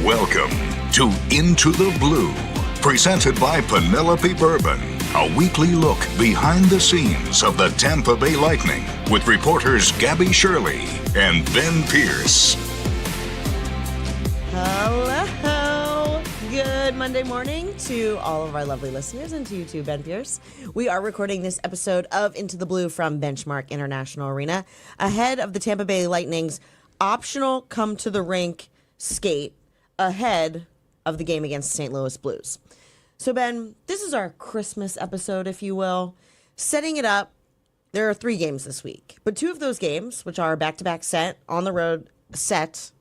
Welcome to Into the Blue, presented by Penelope Bourbon, a weekly look behind the scenes of the Tampa Bay Lightning with reporters Gabby Shirley and Ben Pierce. Hello. Good Monday morning to all of our lovely listeners and to you too, Ben Pierce. We are recording this episode of Into the Blue from Benchmark International Arena ahead of the Tampa Bay Lightning's optional come to the rink skate ahead of the game against St. Louis Blues. So, Ben, this is our Christmas episode, if you will. Setting it up, there are 3 games this week, but 2 of those games, which are back-to-back sent on the road against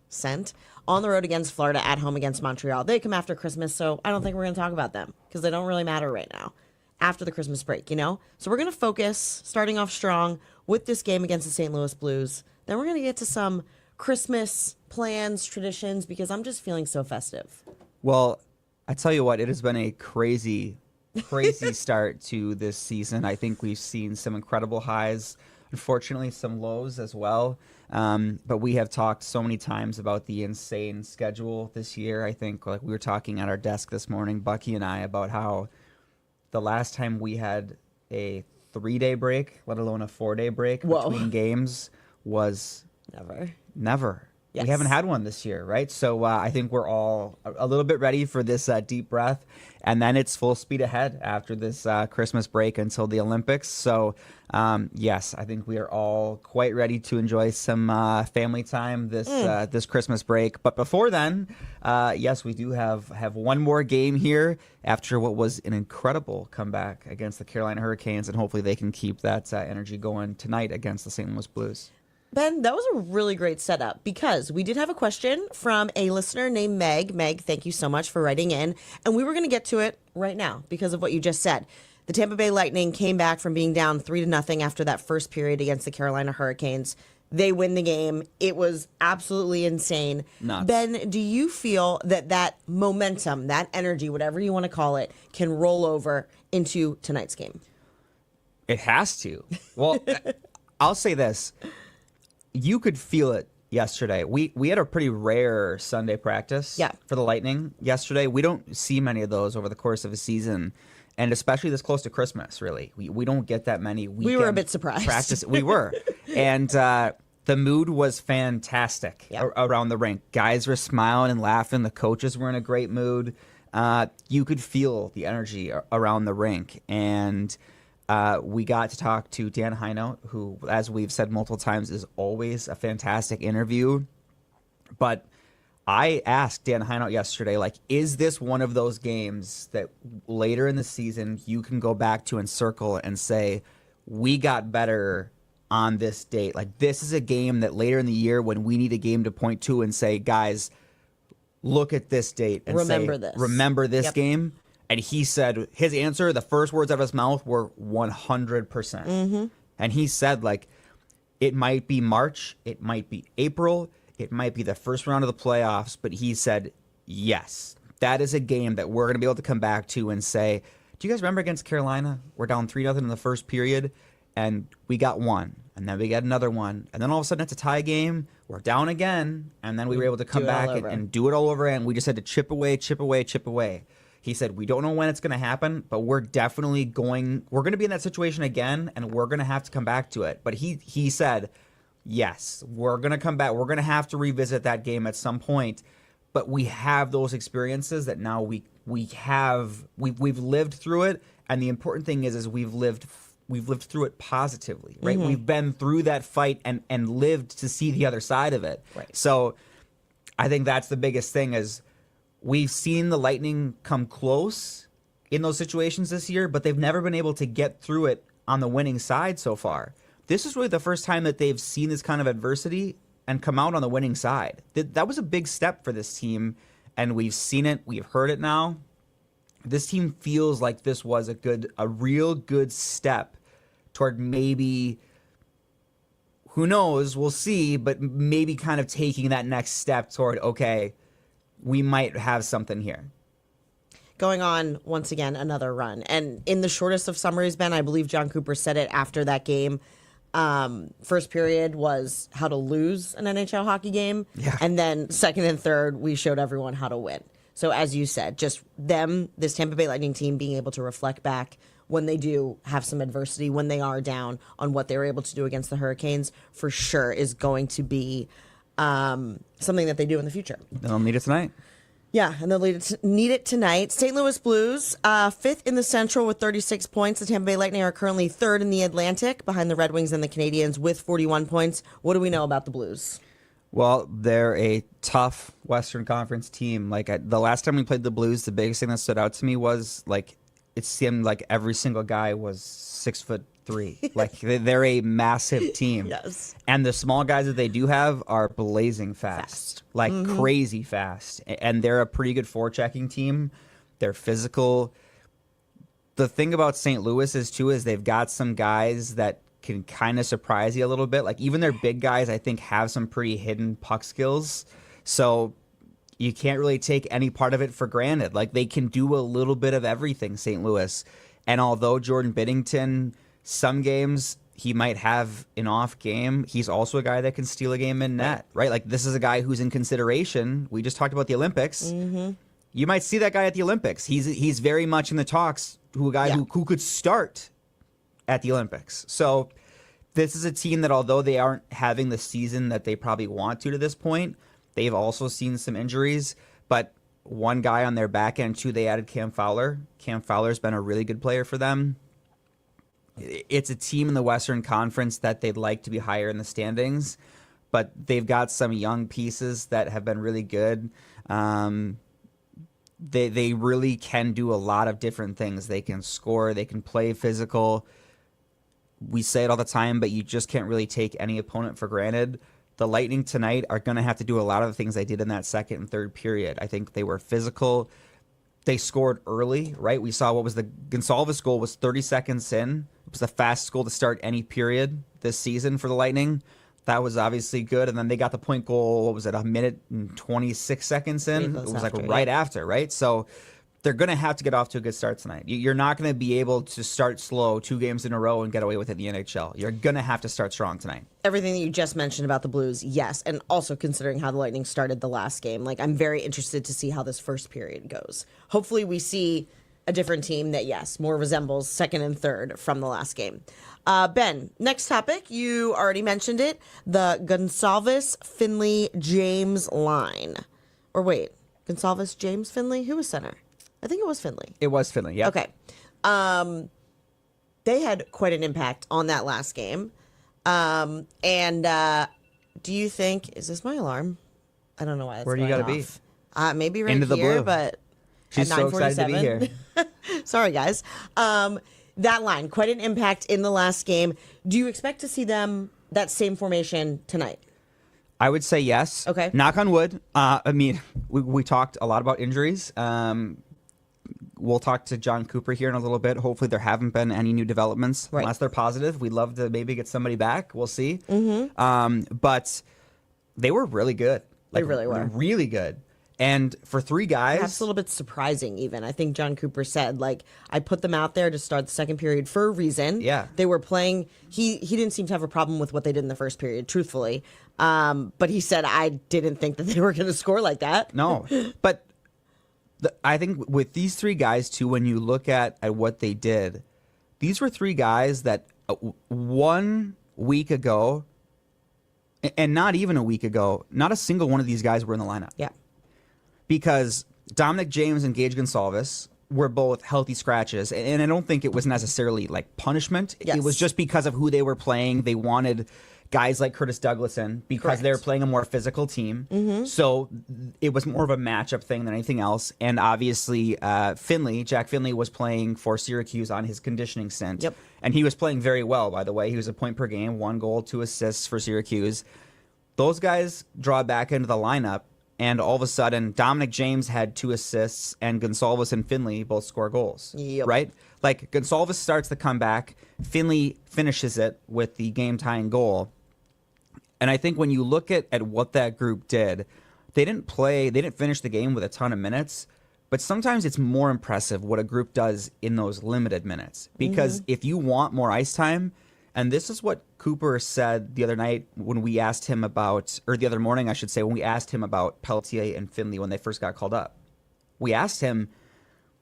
Florida, at home against Montreal, they come after Christmas, so I don't think we're going to talk about them because they don't really matter right now after the Christmas break, you know? So we're going to focus, starting off strong with this game against the St. Louis Blues. Then we're going to get to some Christmas plans, traditions, because I'm just feeling so festive. Well, I tell you what, it has been a crazy start to this season. I think we've seen some incredible highs, unfortunately some lows as well. But we have talked so many times about the insane schedule this year. I think like we were talking at our desk this morning, Bucky and I, about how the last time we had a 3-day break, let alone a 4-day break between games, was never. Yes. We haven't had one this year, right? So I think we're all a little bit ready for this deep breath. And then it's full speed ahead after this Christmas break until the Olympics. So, yes, I think we are all quite ready to enjoy some family time this Christmas break. But before then, yes, we do have one more game here after what was an incredible comeback against the Carolina Hurricanes. And hopefully they can keep that energy going tonight against the St. Louis Blues. Ben, that was a really great setup because we did have a question from a listener named Meg. Meg, thank you so much for writing in. And we were going to get to it right now because of what you just said. The Tampa Bay Lightning came back from being down 3-0 after that first period against the Carolina Hurricanes. They win the game. It was absolutely insane. Nuts. Ben, do you feel that momentum, that energy, whatever you want to call it, can roll over into tonight's game? It has to. Well, I'll say this. You could feel it yesterday. We had a pretty rare Sunday practice for the Lightning yesterday. We don't see many of those over the course of a season, and especially this close to Christmas, really. We don't get that many weekend We were a bit surprised. Practice. We were. And the mood was fantastic around the rink. Guys were smiling and laughing. The coaches were in a great mood. You could feel the energy around the rink, and we got to talk to Dan Heinout, who, as we've said multiple times, is always a fantastic interview. But I asked Dan Heinout yesterday, like, is this one of those games that later in the season you can go back to and circle and say, we got better on this date? Like, this is a game that later in the year when we need a game to point to and say, guys, look at this date and remember this game. And he said, his answer, the first words out of his mouth were 100%. Mm-hmm. And he said, like, it might be March, it might be April, it might be the first round of the playoffs, but he said, yes, that is a game that we're going to be able to come back to and say, do you guys remember against Carolina? We're down 3-0 in the first period, and we got one, and then we got another one, and then all of a sudden it's a tie game, we're down again, and then we were able to come back and do it all over, and we just had to chip away. He said, we don't know when it's going to happen, but we're definitely going to be in that situation again, and we're going to have to come back to it. But he said, yes, we're going to come back. We're going to have to revisit that game at some point. But we have those experiences that now we've lived through it. And the important thing is we've lived through it positively, right? Mm-hmm. We've been through that fight and lived to see the other side of it. Right. So I think that's the biggest thing is, we've seen the Lightning come close in those situations this year, but they've never been able to get through it on the winning side so far. This is really the first time that they've seen this kind of adversity and come out on the winning side. That was a big step for this team, and we've seen it. We've heard it now. This team feels like this was a real good step toward maybe, who knows, we'll see, but maybe kind of taking that next step toward, okay, we might have something here. Going on, once again, another run. And in the shortest of summaries, Ben, I believe John Cooper said it after that game. First period was how to lose an NHL hockey game. Yeah. And then second and third, we showed everyone how to win. So as you said, just them, this Tampa Bay Lightning team being able to reflect back when they do have some adversity, when they are down on what they were able to do against the Hurricanes, for sure is going to be something that they do in the future. They'll need it tonight. Yeah, and they'll need it tonight. St. Louis Blues, fifth in the Central with 36 points. The Tampa Bay Lightning are currently third in the Atlantic, behind the Red Wings and the Canadiens with 41 points. What do we know about the Blues? Well, they're a tough Western Conference team. Like the last time we played the Blues, the biggest thing that stood out to me was like it seemed like every single guy was 6'3". Like they're a massive team. Yes. And the small guys that they do have are blazing fast. Like crazy fast. And they're a pretty good forechecking team. They're physical. The thing about St. Louis is they've got some guys that can kind of surprise you a little bit. Like even their big guys, I think, have some pretty hidden puck skills. So you can't really take any part of it for granted. Like they can do a little bit of everything, St. Louis. And although Jordan Binnington, some games he might have an off game, he's also a guy that can steal a game in net, right? Like this is a guy who's in consideration. We just talked about the Olympics. Mm-hmm. You might see that guy at the Olympics. He's very much in the talks. Who could start at the Olympics. So this is a team that, although they aren't having the season that they probably want to this point, they've also seen some injuries. But one guy on their back end too, they added Cam Fowler. Cam Fowler's been a really good player for them. It's a team in the Western Conference that they'd like to be higher in the standings, but they've got some young pieces that have been really good. They really can do a lot of different things. They can score, they can play physical. We say it all the time, but you just can't really take any opponent for granted. The Lightning tonight are going to have to do a lot of the things they did in that second and third period. I think they were physical. They scored early, right? We saw what was the Goncalves goal was 30 seconds in. It was the fastest goal to start any period this season for the Lightning. That was obviously good. And then they got the point goal, what was it, a minute and 26 seconds in? It was like right after, right? So they're going to have to get off to a good start tonight. You're not going to be able to start slow 2 games in a row and get away with it in the NHL. You're going to have to start strong tonight. Everything that you just mentioned about the Blues, yes. And also considering how the Lightning started the last game. Like, I'm very interested to see how this first period goes. Hopefully we see a different team that, yes, more resembles second and third from the last game. Ben, next topic. You already mentioned it. The Goncalves-Finley-James line. Or wait, Goncalves-James-Finley? Who was center? I think it was Finley. It was Finley, yeah. Okay. They had quite an impact on that last game. Do you think, is this my alarm? I don't know why it's Where do you got to be? Maybe right Into the here, blue. but She's at so excited to be here. Sorry, guys. That line, quite an impact in the last game. Do you expect to see them, that same formation tonight? I would say yes. Okay. Knock on wood. I mean, we talked a lot about injuries. We'll talk to John Cooper here in a little bit. Hopefully there haven't been any new developments. Right. Unless they're positive. We'd love to maybe get somebody back. We'll see. Mm-hmm. But they were really good. They really were. Really good. And for 3 guys... Perhaps a little bit surprising, even. I think John Cooper said, like, I put them out there to start the second period for a reason. Yeah. They were playing... He didn't seem to have a problem with what they did in the first period, truthfully. But he said, I didn't think that they were going to score like that. No. But I think with these 3 guys, too, when you look at what they did, these were 3 guys that 1 week ago, and not even a week ago, not a single one of these guys were in the lineup. Yeah. Because Dominic James and Gage Goncalves were both healthy scratches. And I don't think it was necessarily like punishment. Yes. It was just because of who they were playing. They wanted guys like Curtis Douglas in because Correct. they were playing a more physical team. Mm-hmm. So it was more of a matchup thing than anything else. And obviously, Jack Finley was playing for Syracuse on his conditioning stint. Yep. And he was playing very well, by the way. He was a point per game, 1 goal, 2 assists for Syracuse. Those guys draw back into the lineup. And all of a sudden, Dominic James had 2 assists, and Goncalves and Finley both score goals. Yep. Right? Like, Goncalves starts the comeback. Finley finishes it with the game-tying goal. And I think when you look at what that group did, they didn't finish the game with a ton of minutes, but sometimes it's more impressive what a group does in those limited minutes. Because if you want more ice time, And this is what Cooper said the other night when we asked him about, or the other morning, I should say, when we asked him about Pelletier and Finley when they first got called up. We asked him,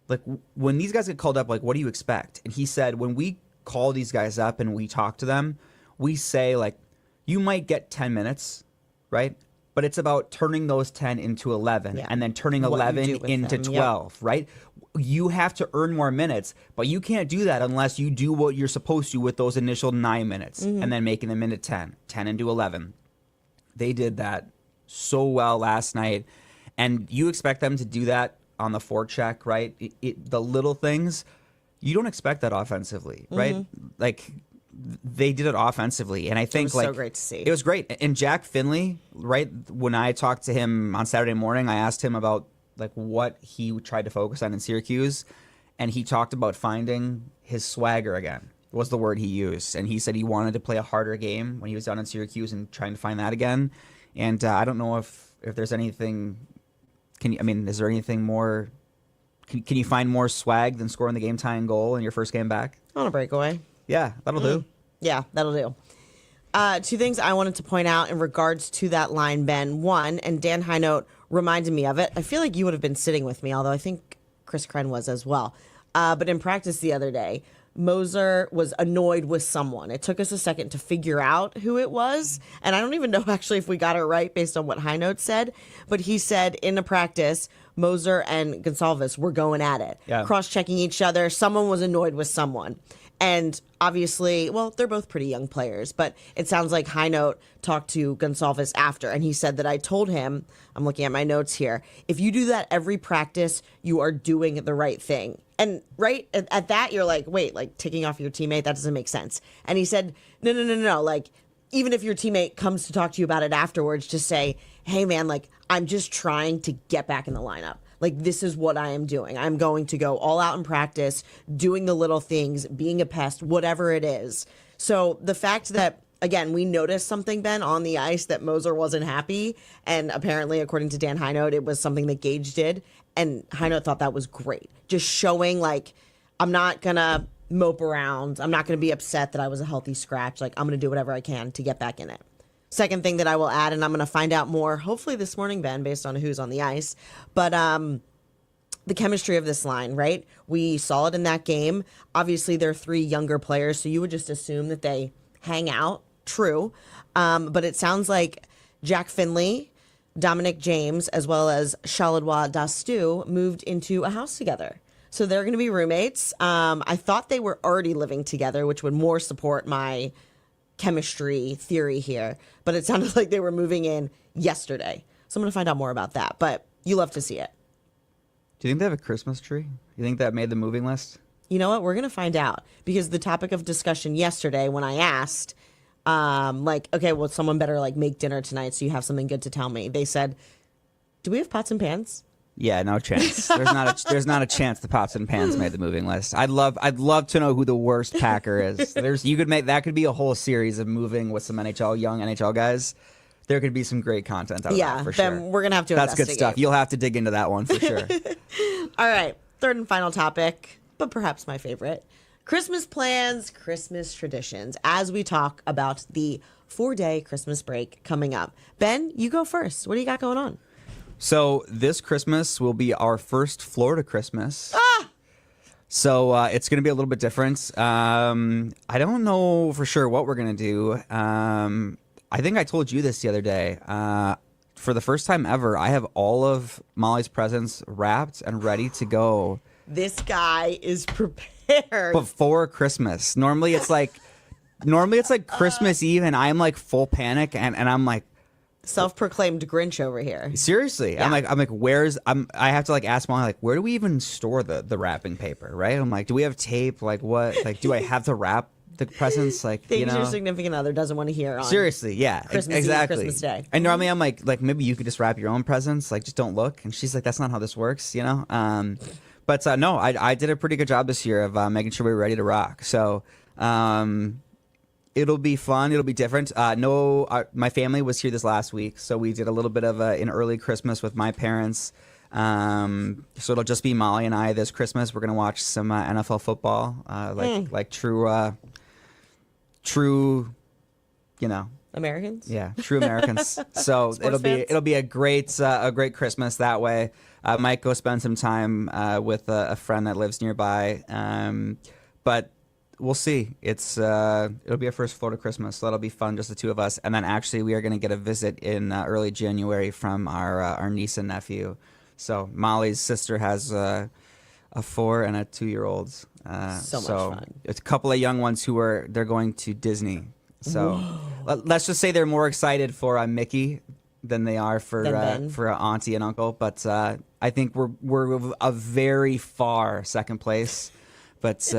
like, when these guys get called up, like, what do you expect? And he said, when we call these guys up and we talk to them, we say, like, you might get 10 minutes, right? But it's about turning those 10 into 11 and then turning 11 into 12, right? You have to earn more minutes, but you can't do that unless you do what you're supposed to with those initial 9 minutes and then making them into 10 into 11. They did that so well last night. And you expect them to do that on the forecheck, right? The little things, you don't expect that offensively, right? Like, they did it offensively, and I think, it was like, so great to see. It was great. And Jack Finley, right, when I talked to him on Saturday morning, I asked him about, like, what he tried to focus on in Syracuse, and he talked about finding his swagger again, was the word he used. And he said he wanted to play a harder game when he was down in Syracuse and trying to find that again. And I don't know if there's anything, is there anything more, can you find more swag than scoring the game-tying goal in your first game back? On a breakaway. Yeah, that'll do. Yeah, that'll do. Two things I wanted to point out in regards to that line, Ben. One, and Dan Highnote reminded me of it. I feel like you would have been sitting with me, although I think Chris Kren was as well. But in practice the other day, Moser was annoyed with someone. It took us a second to figure out who it was. And I don't even know actually if we got it right based on what Highnote said. But he said in the practice, Moser and Goncalves were going at it, cross-checking each other. Someone was annoyed with someone. And obviously, well, they're both pretty young players, but it sounds like Highnote talked to Goncalves after, and he said that I told him, I'm looking at my notes here, if you do that every practice, you are doing the right thing. And right at that, you're like, wait, like ticking off your teammate, that doesn't make sense. And he said, no. Like, even if your teammate comes to talk to you about it afterwards, just say, hey, man, like, I'm just trying to get back in the lineup. Like, this is what I am doing. I'm going to go all out in practice, doing the little things, being a pest, whatever it is. So the fact that, again, we noticed something, Ben, on the ice that Moser wasn't happy. And apparently, according to Dan Highnote, it was something that Gage did. And Highnote thought that was great. Just showing, like, I'm not going to mope around. I'm not going to be upset that I was a healthy scratch. Like, I'm going to do whatever I can to get back in it. Second thing that I will add, and I'm going to find out more, hopefully this morning, Ben, based on who's on the ice, but the chemistry of this line, right? We saw it in that game. Obviously, they're three younger players, so you would just assume that they hang out. True. But it sounds like Jack Finley, Dominic James, as well as Charlotte Dastu moved into a house together. So they're going to be roommates. I thought they were already living together, which would more support my chemistry theory here, but it sounded like they were moving in yesterday. So I'm going to find out more about that, but you love to see it. Do you think they have a Christmas tree? You think that made the moving list? You know what? We're going to find out, because the topic of discussion yesterday when I asked, like, okay, well, someone better like make dinner tonight so you have something good to tell me. They said, do we have pots and pans? Yeah, no chance. There's not a chance the pots and pans made the moving list. I'd love to know who the worst Packer is. That could be a whole series of moving with some young NHL guys. There could be some great content out of that for sure. Then we're gonna have to That's investigate. good stuff. You'll have to dig into that one for sure. All right, third and final topic, but perhaps my favorite. Christmas plans, Christmas traditions, as we talk about the 4-day Christmas break coming up. Ben, you go first. What do you got going on? So this Christmas will be our first Florida Christmas. So it's going to be a little bit different. I don't know for sure what we're going to do. I think I told you this the other day. For the first time ever, I have all of Molly's presents wrapped and ready to go. This guy is prepared. Before Christmas. Normally it's like Christmas Eve and I'm like full panic and I'm like, self-proclaimed Grinch over here. Seriously. Yeah. I'm like, I have to like ask Molly, like, where do we even store the wrapping paper, right? I'm like, do we have tape? Like what? Like, do I have to wrap the presents? Like, things your significant other doesn't want to hear on. Seriously, yeah. Christmas exactly. Eve, Christmas Day. And normally I'm like, maybe you could just wrap your own presents, like just don't look. And she's like, that's not how this works, you know? But no, I did a pretty good job this year of making sure we were ready to rock. So, it'll be fun. It'll be different. My family was here this last week, so we did a little bit of an early Christmas with my parents. So it'll just be Molly and I this Christmas. We're gonna watch some NFL football, like true true, you know. Americans? Yeah, true Americans. So Sports fans? it'll be a great Christmas that way. Might go spend some time with a friend that lives nearby. But we'll see. It'll be our first Florida Christmas, so that'll be fun, just the two of us. And then actually we are going to get a visit in early January from our niece and nephew. So Molly's sister has a 4 and a 2-year-old. So much fun. It's a couple of young ones they're going to Disney. So let's just say they're more excited for Mickey than they are for auntie and uncle. But I think we're a very far second place. But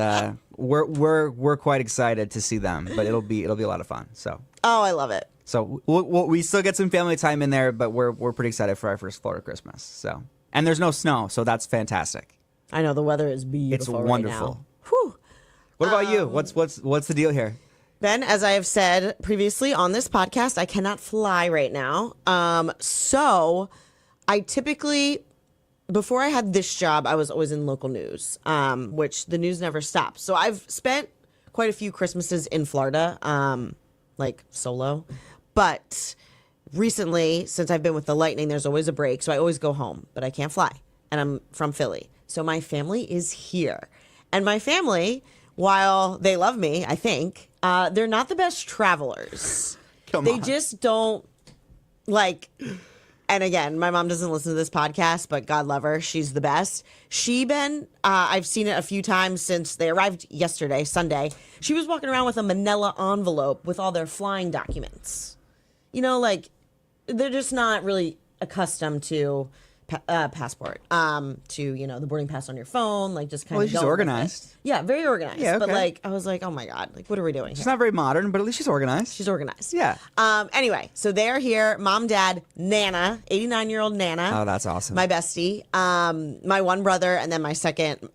we're quite excited to see them. But it'll be a lot of fun. So I love it. So we still get some family time in there, but we're pretty excited for our first Florida Christmas. So, and there's no snow, so that's fantastic. I know the weather is beautiful. It's wonderful. Right now. Whew. What about you? What's the deal here? Ben, as I have said previously on this podcast, I cannot fly right now. So I typically, before I had this job, I was always in local news, which the news never stops. So I've spent quite a few Christmases in Florida, like solo. But recently, since I've been with the Lightning, there's always a break. So I always go home, but I can't fly. And I'm from Philly. So my family is here. And my family, while they love me, I think, they're not the best travelers. They just don't like, and again, my mom doesn't listen to this podcast, but God love her. She's the best. I've seen it a few times since they arrived yesterday, Sunday. She was walking around with a manila envelope with all their flying documents. You know, like, they're just not really accustomed to passport, to, the boarding pass on your phone, like just kind of. Well, she's organized. Yeah, very organized. Yeah, okay. But like, I was like, oh my God, like, what are we doing She's here? not very modern, but at least she's organized. She's organized. Yeah. Anyway, so they're here. Mom, Dad, Nana, 89-year-old Nana. Oh, that's awesome. My bestie. My one brother, and then I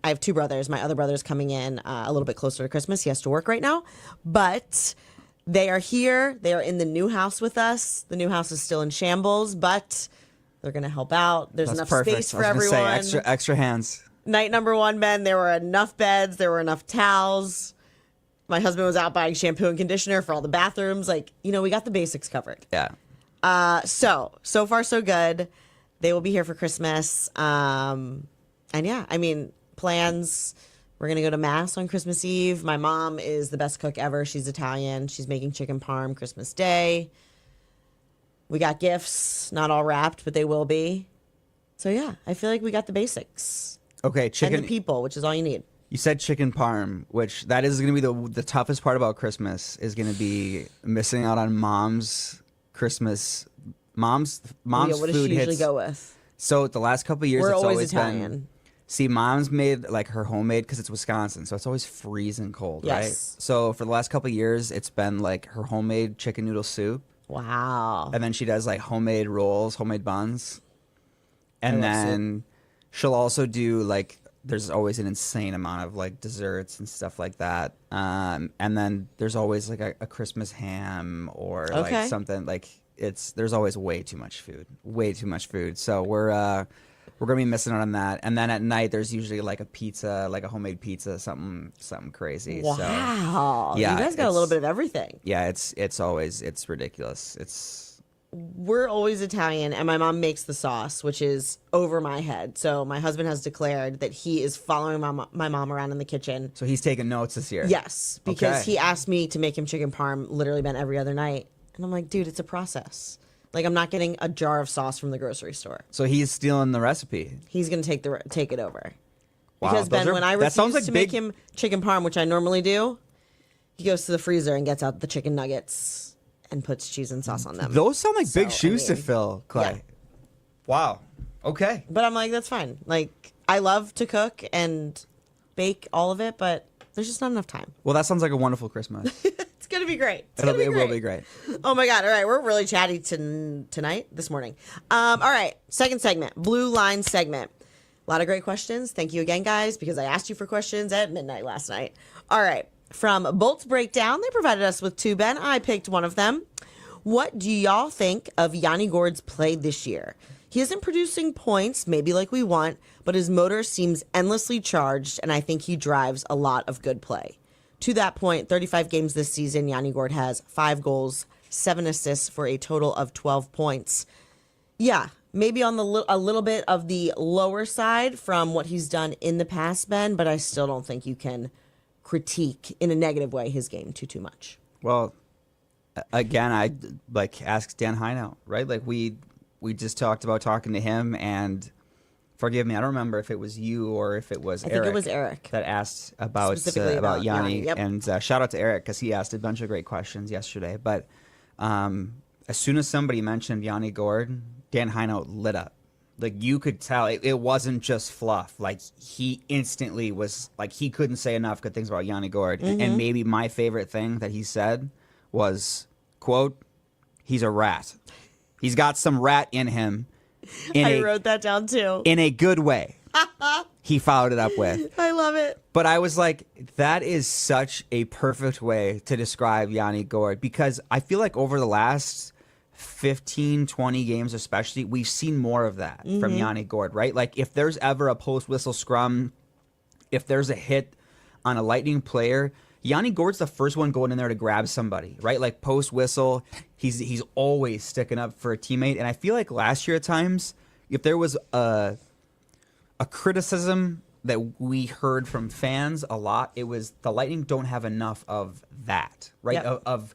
have 2 brothers. My other brother's coming in a little bit closer to Christmas. He has to work right now. But they are here. They are in the new house with us. The new house is still in shambles, but they're going to help out. There's enough space for everyone. Say, extra hands. Night number 1, Ben, there were enough beds. There were enough towels. My husband was out buying shampoo and conditioner for all the bathrooms. Like, we got the basics covered. Yeah. So far so good. They will be here for Christmas. And yeah, I mean, plans. We're going to go to Mass on Christmas Eve. My mom is the best cook ever. She's Italian. She's making chicken parm Christmas Day. We got gifts, not all wrapped, but they will be. So yeah, I feel like we got the basics. Okay, chicken. And the people, which is all you need. You said chicken parm, which that is going to be the toughest part about Christmas, is going to be missing out on Mom's Christmas. Mom's What does food she usually hits. go with? So the last couple of years, We're it's always always Italian. been. See, Mom's made like her homemade because it's Wisconsin, so it's always freezing cold, Yes. right? So for the last couple of years, it's been like her homemade chicken noodle soup. Wow. And then she does like homemade rolls, homemade buns. And then she'll also do like, there's always an insane amount of like desserts and stuff like that. And then there's always like a Christmas ham or like something like there's always way too much food. So we're going to be missing out on that. And then at night, there's usually like a pizza, like a homemade pizza, something crazy. Wow. So, yeah, you guys got a little bit of everything. Yeah, it's ridiculous. We're always Italian, and my mom makes the sauce, which is over my head. So my husband has declared that he is following my mom around in the kitchen. So he's taking notes this year. Yes, because he asked me to make him chicken parm literally been every other night. And I'm like, dude, it's a process. Like, I'm not getting a jar of sauce from the grocery store. So he's stealing the recipe. He's going to take it over. Wow, because, Ben, when I refuse to make big... him chicken parm, which I normally do, he goes to the freezer and gets out the chicken nuggets and puts cheese and sauce on them. Those sound like big shoes to fill, Clay. Yeah. Wow. Okay. But I'm like, that's fine. Like, I love to cook and bake all of it, but there's just not enough time. Well, that sounds like a wonderful Christmas. It's going to be great. It will be great. Oh, my God. All right. We're really chatty this morning. All right. Second segment, Blue Line segment. A lot of great questions. Thank you again, guys, because I asked you for questions at midnight last night. All right. From Bolts Breakdown, they provided us with 2, Ben. I picked one of them. What do y'all think of Yanni Gourde's play this year? He isn't producing points, maybe like we want, but his motor seems endlessly charged, and I think he drives a lot of good play. To that point, 35 games this season, Yanni Gourde has 5 goals, 7 assists for a total of 12 points. Yeah, maybe on a little bit of the lower side from what he's done in the past, Ben, but I still don't think you can critique in a negative way his game too much. Well, again, I ask Dan Heino, right? We just talked about talking to him, and forgive me, I don't remember if it was you or if it was Eric. I think it was Eric that asked about Yanni. Yep. And shout out to Eric because he asked a bunch of great questions yesterday. But as soon as somebody mentioned Yanni Gourde, Dan Heino lit up. You could tell it wasn't just fluff. He instantly was he couldn't say enough good things about Yanni Gourde. Mm-hmm. And maybe my favorite thing that he said was, quote, "He's a rat. He's got some rat in him." I wrote that down too. In a good way. He followed it up with. I love it. But I was like, that is such a perfect way to describe Yanni Gourde, because I feel like over the last 15, 20 games especially, we've seen more of that from Yanni Gourde, right? If there's ever a post-whistle scrum, if there's a hit on a Lightning player, Yanni Gourde's the first one going in there to grab somebody, right? Post-whistle, he's always sticking up for a teammate. And I feel like last year at times, if there was a criticism that we heard from fans a lot, it was the Lightning don't have enough of that, right? Yep.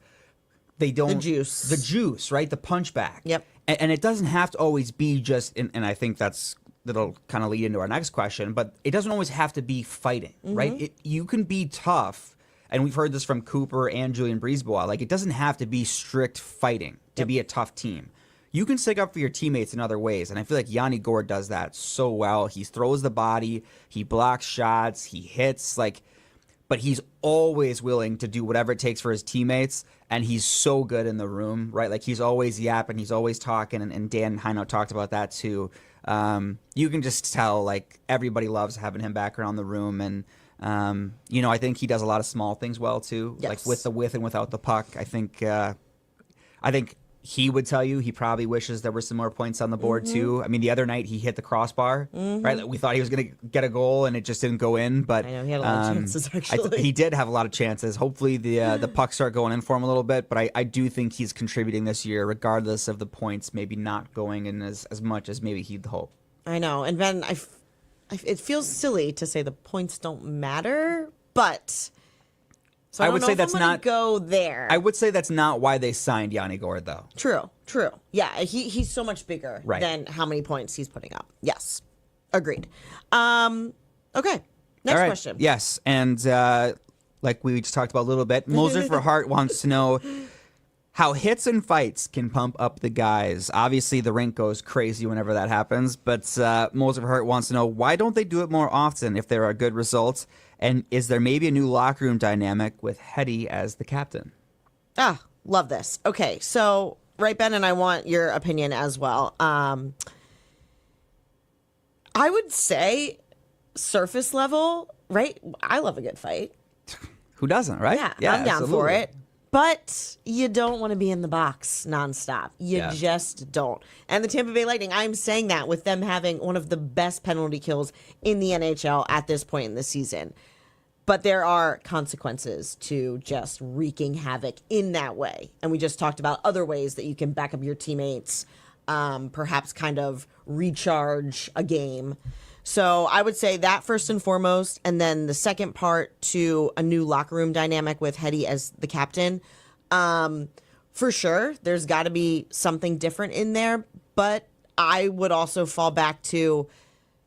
They don't... The juice, right? The punchback. Yep. And it doesn't have to always be just... And I think that'll kind of lead into our next question, but it doesn't always have to be fighting, right? You can be tough, and we've heard this from Cooper and Julian Brisebois. It doesn't have to be strict fighting to be a tough team. You can stick up for your teammates in other ways, and I feel like Yanni Gourde does that so well. He throws the body, he blocks shots, he hits, but he's always willing to do whatever it takes for his teammates, and he's so good in the room, right? He's always yapping, he's always talking, and Dan Heino talked about that too. You can just tell, everybody loves having him back around the room, and I think he does a lot of small things well too, yes. with and without the puck. I think he would tell you he probably wishes there were some more points on the board too. I mean, the other night he hit the crossbar, right? We thought he was going to get a goal, and it just didn't go in. But I know he had a lot of chances. Actually, he did have a lot of chances. Hopefully, the pucks start going in for him a little bit. But I do think he's contributing this year, regardless of the points maybe not going in as much as maybe he'd hope. I know, and Ben, it feels silly to say the points don't matter, but. So I would say that's not go there. I would say that's not why they signed Yanni Gourde, though. True. Yeah, he's so much bigger than how many points he's putting up. Yes, agreed. Okay, next question. Yes, and like we just talked about a little bit, Moser for Hart wants to know how hits and fights can pump up the guys. Obviously, the rink goes crazy whenever that happens, but Moser for Hart wants to know, why don't they do it more often if there are good results? And is there maybe a new locker room dynamic with Hetty as the captain? Love this. Okay, so, right, Ben, and I want your opinion as well. I would say surface level, right? I love a good fight. Who doesn't, right? Yeah, I'm down for it. But you don't want to be in the box nonstop. You just don't. And the Tampa Bay Lightning, I'm saying that with them having one of the best penalty kills in the NHL at this point in the season. But there are consequences to just wreaking havoc in that way. And we just talked about other ways that you can back up your teammates, perhaps kind of recharge a game. So I would say that first and foremost, and then the second part to a new locker room dynamic with Hetty as the captain. For sure, there's got to be something different in there, but I would also fall back to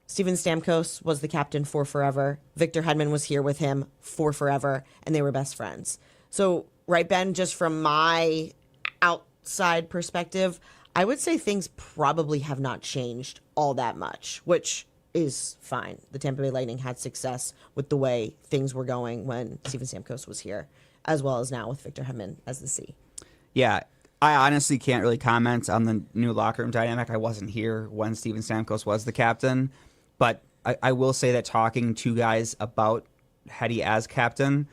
Steven Stamkos was the captain for forever. Victor Hedman was here with him for forever, and they were best friends. So, right, Ben, just from my outside perspective, I would say things probably have not changed all that much, which is fine. The Tampa Bay Lightning had success with the way things were going when Steven Stamkos was here, as well as now with Victor Hedman as the C. Yeah, I honestly can't really comment on the new locker room dynamic. I wasn't here when Steven Stamkos was the captain, but I will say that talking to guys about Hetty as captain,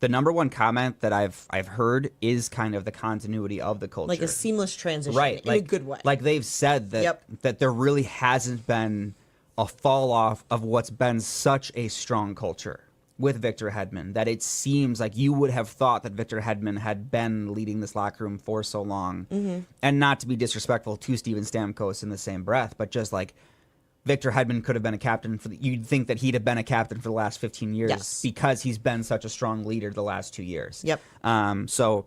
the number one comment that I've heard is kind of the continuity of the culture. Like a seamless transition, right, in a good way. Like they've said that that there really hasn't been a fall off of what's been such a strong culture. with Victor Hedman, that it seems like you would have thought that Victor Hedman had been leading this locker room for so long. And not to be disrespectful to Steven Stamkos in the same breath, but just like Victor Hedman could have been a captain you'd think that he'd have been a captain for the last 15 years because he's been such a strong leader the last 2 years. Yep. So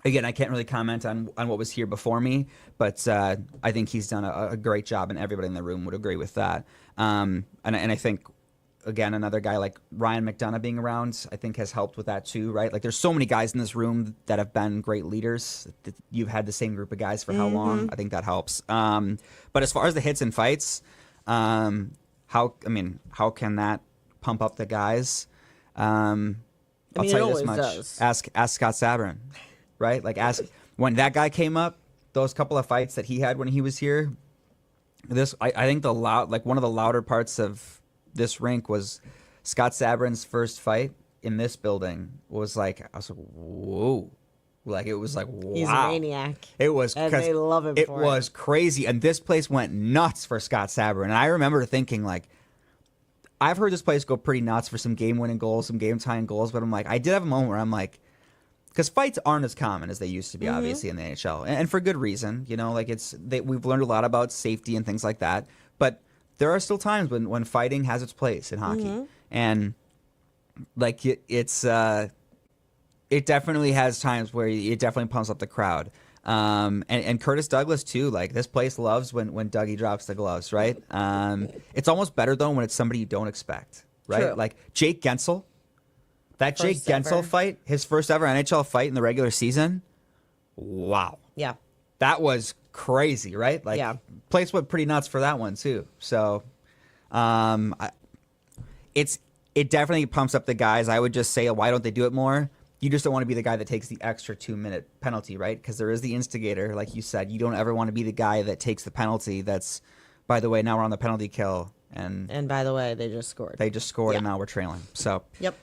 again, I can't really comment on what was here before me, but I think he's done a great job, and everybody in the room would agree with that. And I think, again, another guy like Ryan McDonough being around, I think has helped with that too, right? Like there's so many guys in this room that have been great leaders. You've had the same group of guys for how long? I think that helps. But as far as the hits and fights, how can that pump up the guys? I'll tell you this much. Does. Ask Scott Sabrin, right? Like when that guy came up, those couple of fights that he had when he was here. I think one of the louder parts of this rink was Scott Sabrin's first fight in this building. Was like, I was like, whoa. Like it was like, wow. He's a maniac. It was, and they love him. It was crazy, and this place went nuts for Scott Sabrin. And I remember thinking, like, I've heard this place go pretty nuts for some game-winning goals, some game-tying goals, but I'm like, I did have a moment where I'm like, because fights aren't as common as they used to be, obviously, in the NHL, and for good reason. You know, like we've learned a lot about safety and things like that, but there are still times when fighting has its place in hockey, and like it definitely has times where it definitely pumps up the crowd. And Curtis Douglas too. Like this place loves when Dougie drops the gloves, right? It's almost better though when it's somebody you don't expect, right? True. Like Jake Gensel. That Jake Gensel fight, his first ever NHL fight in the regular season. Wow. Yeah. That was crazy, right? Like place went pretty nuts for that one too. So it definitely pumps up the guys. I would just say, why don't they do it more? You just don't want to be the guy that takes the extra 2-minute penalty, right? Because there is the instigator, like you said. You don't ever want to be the guy that takes the penalty that's, by the way, now we're on the penalty kill. And by the way, they just scored. And now we're trailing. So, yep.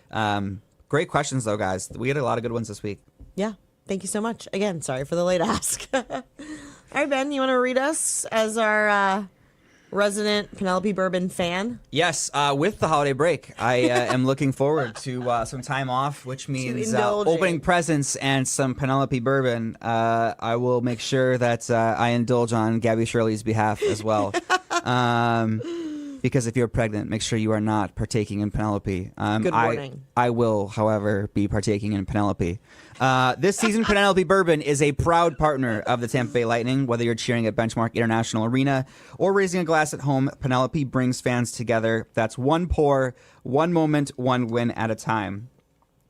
Great questions, though, guys. We had a lot of good ones this week. Yeah. Thank you so much. Again, sorry for the late ask. All right, Ben, you want to read us as our resident Penelope Bourbon fan? Yes, with the holiday break, I am looking forward to some time off, which means opening presents and some Penelope Bourbon. I will make sure that I indulge on Gabby Shirley's behalf as well. Because if you're pregnant, make sure you are not partaking in Penelope. Good warning. I will, however, be partaking in Penelope. This season, Penelope Bourbon is a proud partner of the Tampa Bay Lightning. Whether you're cheering at Benchmark International Arena or raising a glass at home, Penelope brings fans together. That's one pour, one moment, one win at a time.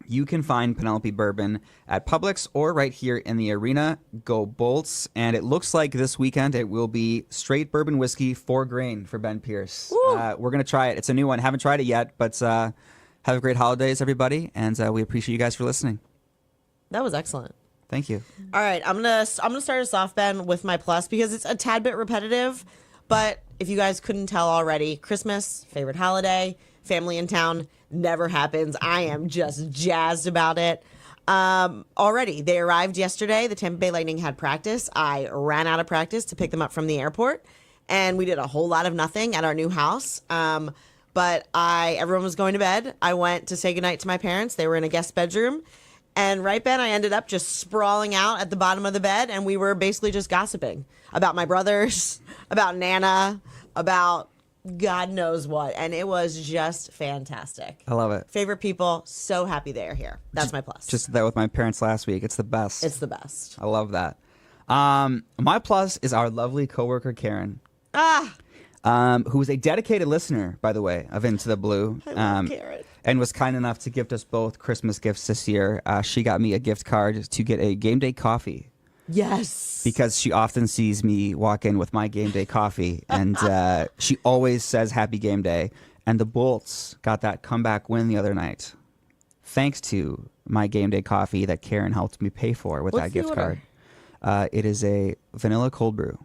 You can find Penelope Bourbon at Publix or right here in the arena. Go Bolts. And it looks like this weekend it will be straight bourbon whiskey, 4 grain for Ben Pierce. We're going to try it. It's a new one. Haven't tried it yet, but have a great holidays, everybody. And we appreciate you guys for listening. That was excellent. Thank you. All right, I'm gonna start us off, Ben, with my plus because it's a tad bit repetitive. But if you guys couldn't tell already, Christmas, favorite holiday, family in town, never happens. I am just jazzed about it. Already, they arrived yesterday. The Tampa Bay Lightning had practice. I ran out of practice to pick them up from the airport, and we did a whole lot of nothing at our new house. But everyone was going to bed. I went to say goodnight to my parents. They were in a guest bedroom. And right, Ben, I ended up just sprawling out at the bottom of the bed, and we were basically just gossiping about my brothers, about Nana, about God knows what. And it was just fantastic. I love it. Favorite people, so happy they are here. That's my plus. Just did that with my parents last week. It's the best. It's the best. I love that. My plus is our lovely coworker, Karen. Who is a dedicated listener, by the way, of Into the Blue. I love Karen. And was kind enough to gift us both Christmas gifts this year. She got me a gift card to get a game day coffee. Yes. Because she often sees me walk in with my game day coffee. And she always says happy game day. And the Bolts got that comeback win the other night. Thanks to my game day coffee that Karen helped me pay for with that gift card. It is a vanilla cold brew.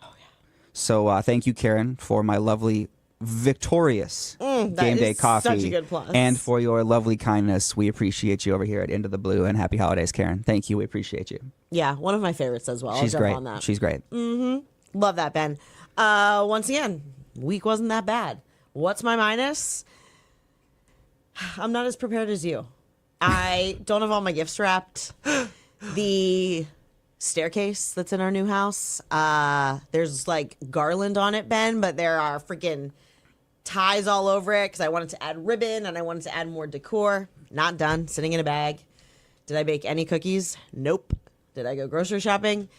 Oh, yeah. So thank you, Karen, for my lovely victorious game day coffee. Such a good plus. And for your lovely kindness. We appreciate you over here at Into the Blue, and happy holidays, Karen. Thank you. We appreciate you. Yeah, one of my favorites as well. She's I'll jump great. on that. She's great. Love that, Ben. Once again, week wasn't that bad. What's my minus? I'm not as prepared as you. I don't have all my gifts wrapped. The staircase that's in our new house, there's like garland on it, Ben, but there are freaking ties all over it because I wanted to add ribbon and I wanted to add more decor. Not done. Sitting in a bag. Did I bake any cookies? Nope. Did I go grocery shopping?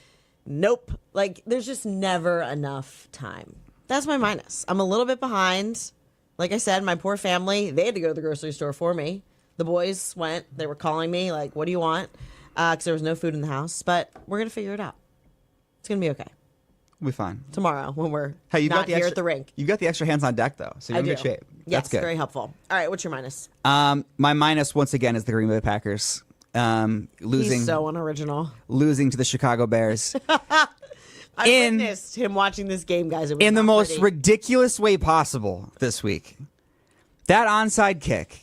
Nope. Like, there's just never enough time. That's my minus. I'm a little bit behind. Like I said, my poor family, they had to go to the grocery store for me. The boys went. They were calling me, like, what do you want? Because there was no food in the house. But we're going to figure it out. It's going to be okay. We'll be fine. Tomorrow when we're you not here at the rink. You got the extra hands on deck, though, so you're in good shape. Yes, That's good. very helpful. All right, what's your minus? My minus, once again, is the Green Bay Packers. Losing. He's so unoriginal. Losing to the Chicago Bears. I witnessed him watching this game, guys. It was in the not most pretty. ridiculous way possible this week. That onside kick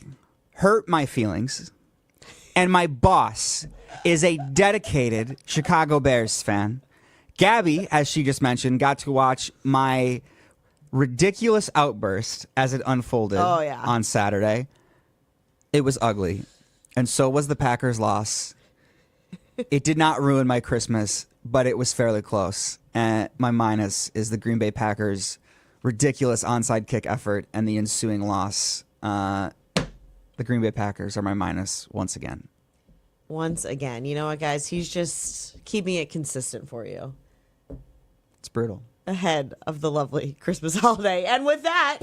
hurt my feelings, and my boss is a dedicated Chicago Bears fan. Gabby, as she just mentioned, got to watch my ridiculous outburst as it unfolded on Saturday. It was ugly, and so was the Packers' loss. It did not ruin my Christmas, but it was fairly close. And my minus is the Green Bay Packers' ridiculous onside kick effort and the ensuing loss. The Green Bay Packers are my minus once again. Once again. You know what, guys? He's just keeping it consistent for you. It's brutal. Ahead of the lovely Christmas holiday. And with that...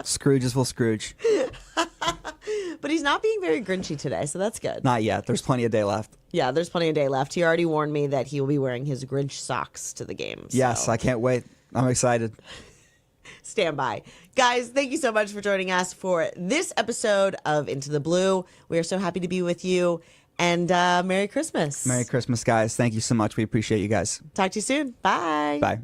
Scrooge is full Scrooge. But he's not being very grinchy today, so that's good. Not yet. There's plenty of day left. Yeah, there's plenty of day left. He already warned me that he will be wearing his Grinch socks to the game. So. Yes, I can't wait. I'm excited. Stand by. Guys, thank you so much for joining us for this episode of Into the Blue. We are so happy to be with you. And Merry Christmas. Merry Christmas, guys. Thank you so much. We appreciate you guys. Talk to you soon. Bye. Bye.